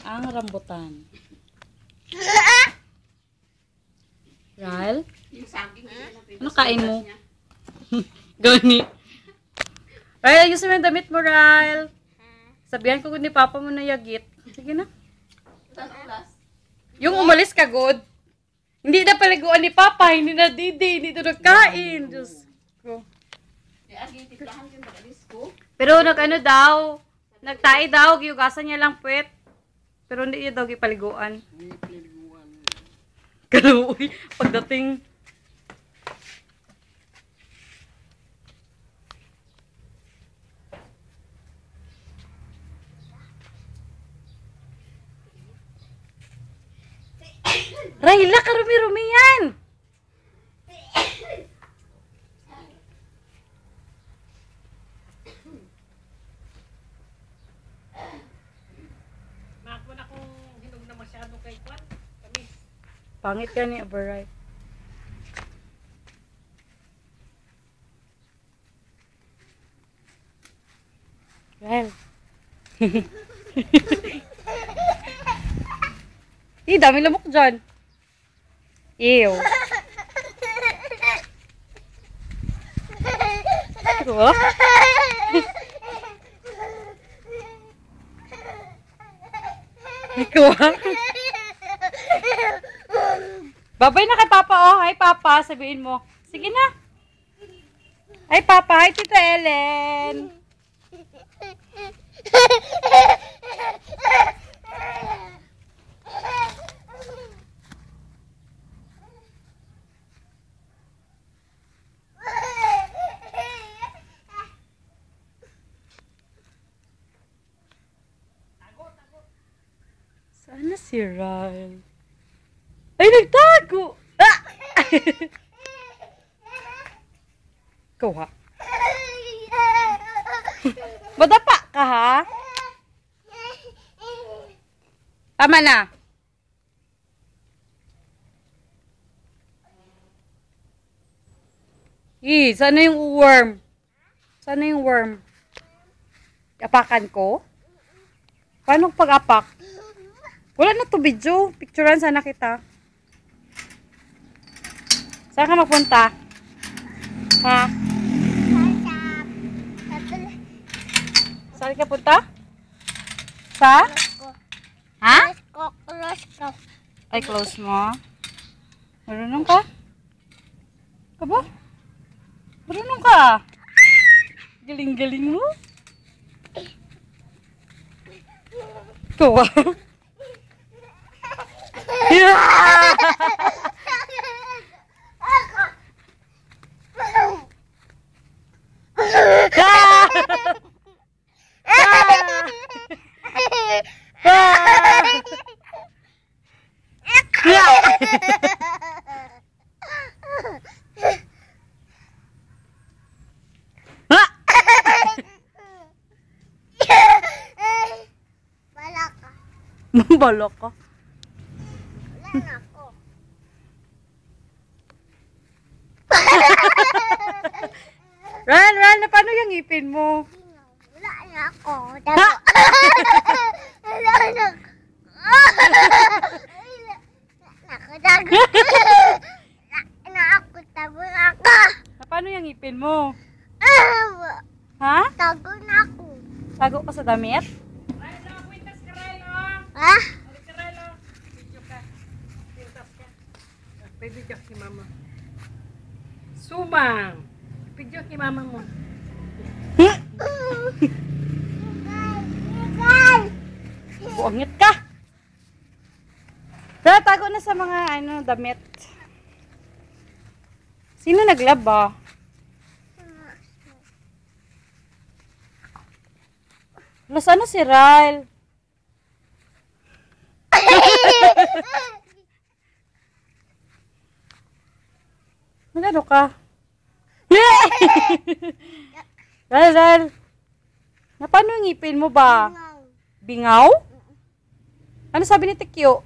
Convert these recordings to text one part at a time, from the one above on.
ang rambutan. Ryle? Ano kain mo? Gani. Ryle, ayusin mo yung damit mo, Ryle. Sabihan ko ni Papa mo na yagit. Sige na. Yung umalis ka, God. Hindi na paliguan ni Papa, hindi na Didi, hindi na nagkain. Diyos ko. Pero nag-ano daw, nagtae daw, giugasan niya lang puwet. Pero hindi niya daw gipaliguan. Kaluoy, pagdating. Rayla, karumi-rumi yan! Nakakman akong hinog na masyado kay Kwan. Kamis. Pangit ka ni Override. Well. Dami lamok dyan. Ew. Diba? Ikaw. Babay na kay Papa, oh. Hi, Papa. Sabihin mo. Sige na. Hi, Papa. Hi, Tita Ellen. Sana si Ryle. Ay, nagtago! Ah! Ikaw ha? Madapa ka ha? Tama na. Sana yung worm? Sana yung worm? Apakan ko? Paano pag-apak? Wala na to video. Picturean sana kita. Saan ka magpunta? Ha? Saan ka punta? Sa? Ha? Ay, close mo. Marunong ka? Kaba? Marunong ka? Galing-galing mo? Kawa? Balak ka. Wala na ako. Ran, na paano yung ngipin mo? Wala na ako. Wala na ako. Dago. Wala na ako. Tago na ako. Na paano yung ngipin mo? Ha? Tago na ako. Tago ka sa damit? Ha? Video ka. Pintas ka. May video si mama. Sumang. Video si mama mo. Buangit ka. Tara, tago na sa mga damit. Sino naglaba? Nasaan na si Ryle? Magano ka? Ryle. Na paano yung ngipin mo ba? Bingaw? Ano sabi ni Tikyo?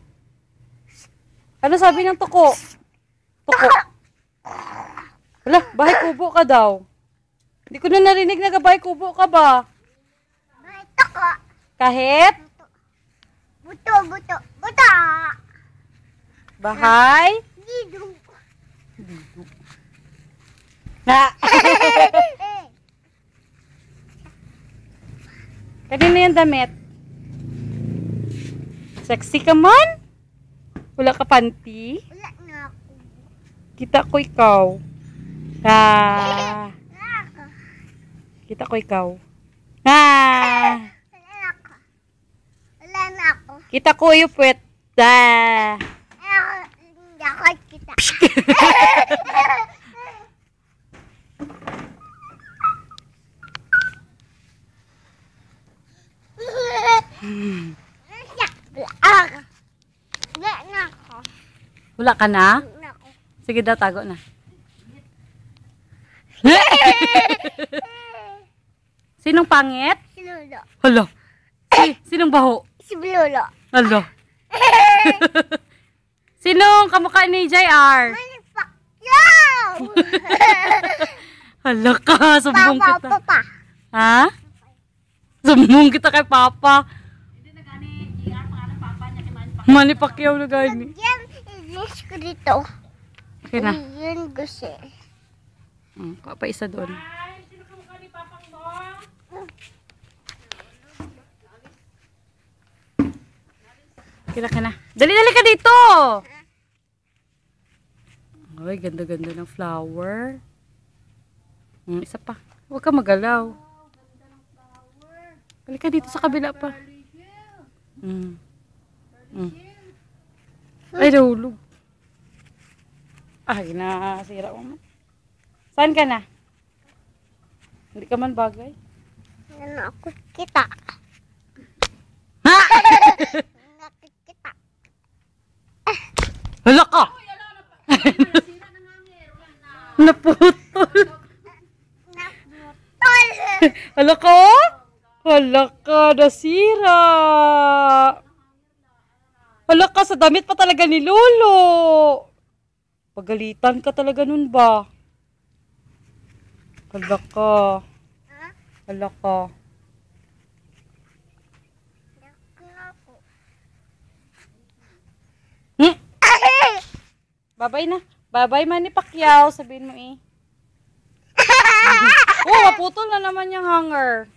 Ano sabi ng tuko? Tuko. Hala, bahay kubo ka daw. Hindi ko na narinig na bahay kubo ka ba? Ito ko. Kahit? Buto. buto. Buto. Bahay? Didong. Na. Kanina yung damit. Sexy ka man? Wala ka panty? Wala na ako. Kita ko ikaw. Ah. Wala ako. Kita ko ikaw. Ah. Wala na ako. Wala na ako. Kita ko yung puwet. Ah. Hindi ako kita. Wala ako. Wala na ako. Wala ka na? Wala na ako. Sige daw, tago na. Sinong pangit? Si Lolo. Hala. Sinong baho? Si Lolo. Hala. Sinong kamukha ni JR? Manipak. Yaw! Hala ka, sumbong Papa, kita. papa. Ha? Sumbong kita kay Papa. Manny Pacquiao na gani. Yan, ilis ko dito. Okay na. Yan gusto. Kuha pa isa doon. Okay na ka na. Dali-dali ka dito! Ay, ganda-ganda ng flower. Isa pa. Huwag ka magalaw. Halika dito sa kabila pa. Ay, nahulog. Ay, nasira ko man. Saan ka na? Hindi ka man bagay. Yan ako kita. Ha? Nakikita. Hala ka! Naputol. Naputol. Hala ka? Hala ka, nasira. Hala ka, sa damit pa talaga ni Lolo. Pagalitan ka talaga nun ba? Hala ka. Hala ka. Babay na. Babay Manny Pacquiao, sabihin mo eh. Oh, maputol na naman yung hanger.